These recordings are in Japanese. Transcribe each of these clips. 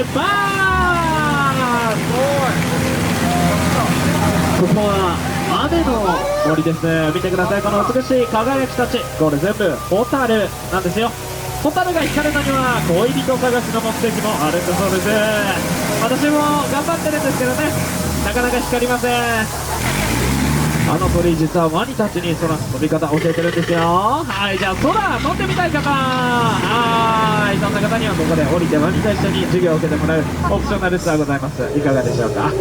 出発。ここは雨の森です。見てください、この美しい輝きたち。これ全部ホタルなんですよ。ホタルが光るのには恋人探しの目的もあるんだそうです。私も頑張ってるんですけどね、なかなか光りません。あの鳥実はワニたちに空の飛び方教えてるんですよ。はい、じゃあ空飛んでみたい方、はい、そんな方にはここで降りてワニと一緒に授業を受けてもらうオプショナルツアーございます。いかがでしょうか。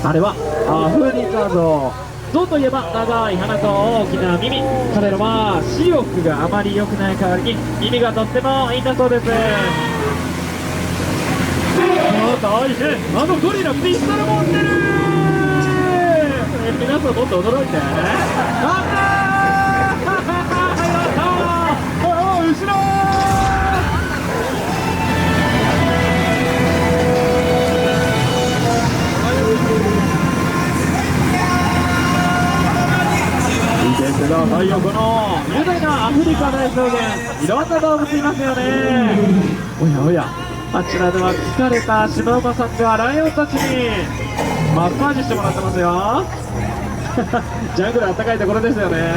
あれはアフリカゾウ。ゾウといえば長い鼻と大きな耳。彼らは視力があまり良くない代わりに耳がとってもいいんだそうです。大変、あのゴリラピストル持ってる。皆さんもっと驚いて。あったーおい、後ろ見てくださいよ、この雄大なアフリカ大草原。いろんな動物いますよね。おやおや、あちらでは疲れたシマウマさんがライオンたちにマッサージしてもらってますよ。ジャングルあったかいところですよね。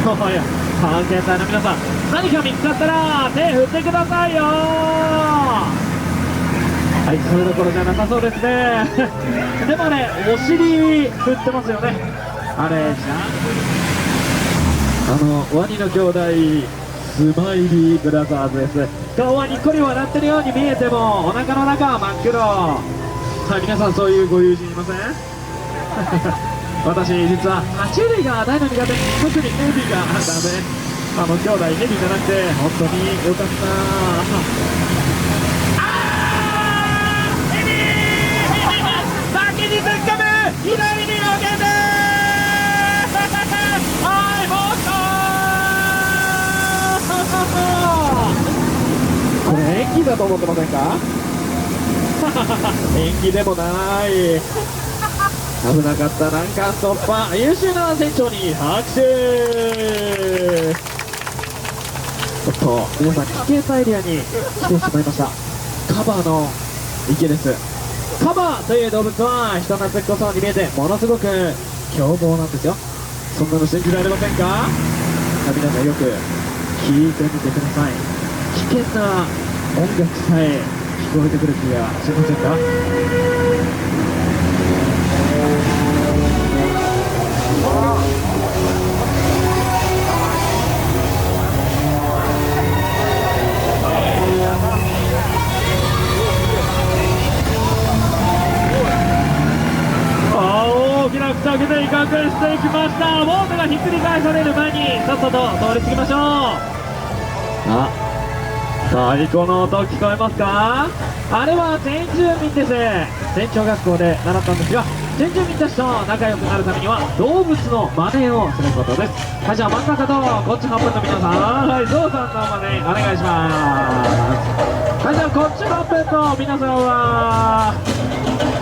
そうや、探検隊の皆さん、何か見つかったら手振ってくださいよ。はい、それどころじゃなさそうですね。でもね、お尻振ってますよね。あれじゃん、ワニの兄弟スマイリーブラザーズです。顔はにっこり笑ってるように見えてもお腹の中は真っ黒。はい、皆さんそういうご友人いません？私実は爬虫類が大の苦手。特にヘビがダメ。兄弟ヘビじゃなくて本当によかった。ヘビ先に突っ込む、左に避けて。はい、もっとこれ演技だと思ってませんか？演技でもない。危なかった。難関突破、優秀な船長に拍手。おっと、皆さん危険なエリアに来てしまいました。カバの池です。カバという動物は人懐っこそうに見えてものすごく凶暴なんですよ。そんなの信じられませんか？皆さんよく聞いてみてください。危険な音楽さえ聞こえてくる気がしませんか？大きな口開けて威嚇していきました。ボートがひっくり返される前にさっさと通り過ぎましょう。あ、太鼓の音聞こえますか？あれは先住民です。船長学校で習ったんですが、先住民たちと仲良くなるためには動物の真似をすることです。はい、じゃあ真ん中とこっち半分の皆さん、はい、ゾウさんの真似お願いします。はい、じゃあこっち半分の皆さんは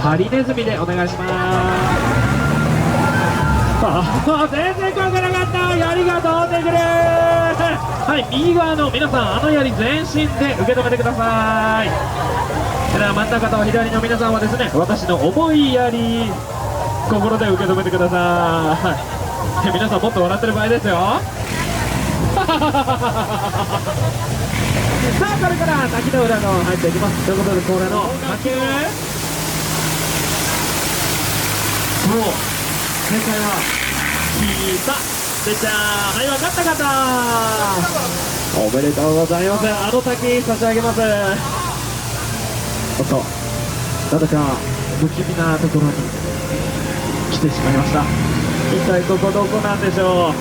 ハリネズミでお願いします。全然怖くなかった。槍が飛んでくる。はい、右側の皆さん、槍全身で受け止めてください。では真ん中と左の皆さんはですね、私の重い槍心で受け止めてください。皆さんもっと笑ってる場合ですよ。さあこれから滝の裏の入っていきます。ということで恒例の滝。そう、正解は聞いたでした。はい、分かった方おめでとうございます。あの滝差し上げます。おっと、なぜか不気味なところに来てしまいました。一体ここどこなんでしょう。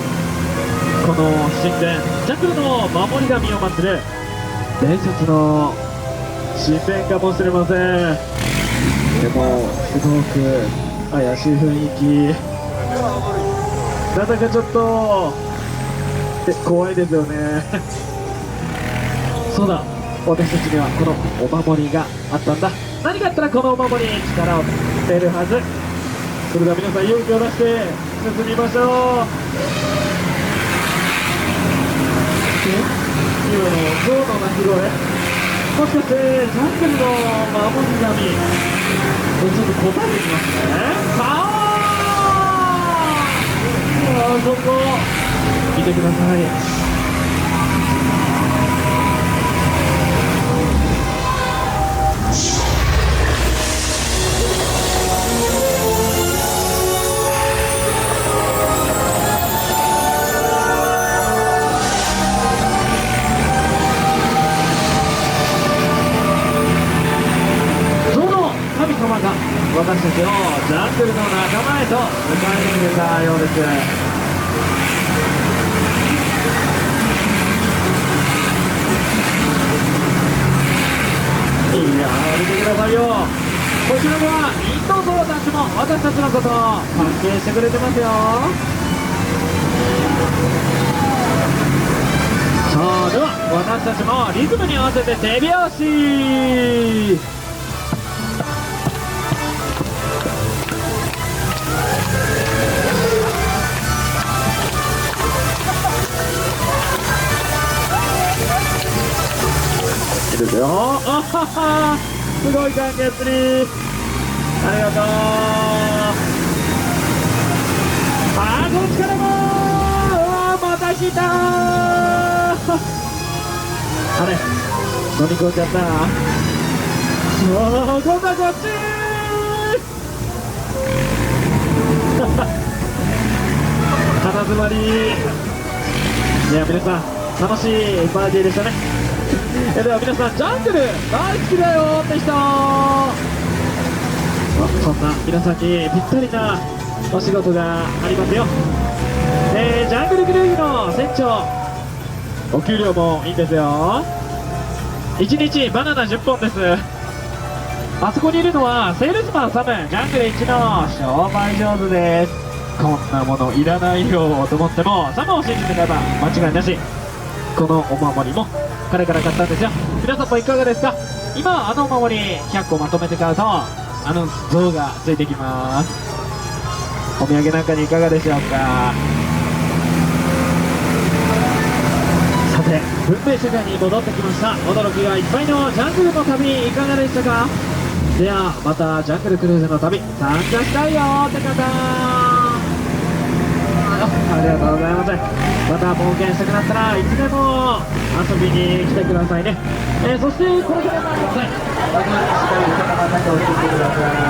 この神殿、ジャングルの守り神を祀る伝説の神殿かもしれません。でもすごく怪しい雰囲気、なぜかちょっと怖いですよね。そうだ、私たちにはこのお守りがあったんだ。何かあったらこのお守りに力を出るはず。それでは皆さん勇気を出して進みましょう。今の象の鳴き声、もしかしてジャングルの守り神ちょっと答えてきますね。ここ見てください。私たちをジャングルの仲間へと迎え入れたようです。いやー、見てくださいよ。こちらはインドゾウたちも私たちのことを関係してくれてますよ。さあ、では私たちもリズムに合わせて手拍子。いいですよ。あはは、すごい感激にありがとう。こっちからもまた来たあれ飲み込んじゃった。今度はこっち鼻詰まり。いや、皆さん楽しいパーティーでしたね。では皆さん、ジャングル大好きだよって人、そんな皆さんにぴったりなお仕事がありますよ。ジャングルグループの船長、お給料もいいんですよ。1日バナナ10本です。あそこにいるのはセールスマンサム、ジャングル1の商売上手です。こんなものいらないよと思ってもサムを信じてれば間違いなし。このお守りも彼から買ったんですよ。皆さんもいかがですか？今あのお守り100個まとめて買うとあの像がついてきます。お土産なんかにいかがでしょうか？さて、文明世界に戻ってきました。驚きがいっぱいのジャングルの旅いかがでしたか？ではまたジャングルクルーズの旅参加したいよって方、ありがとうございます。また冒険したくなったらいつでも遊びに来てくださいね。そしてこれからもありません。しっかり頭だけ教えてください。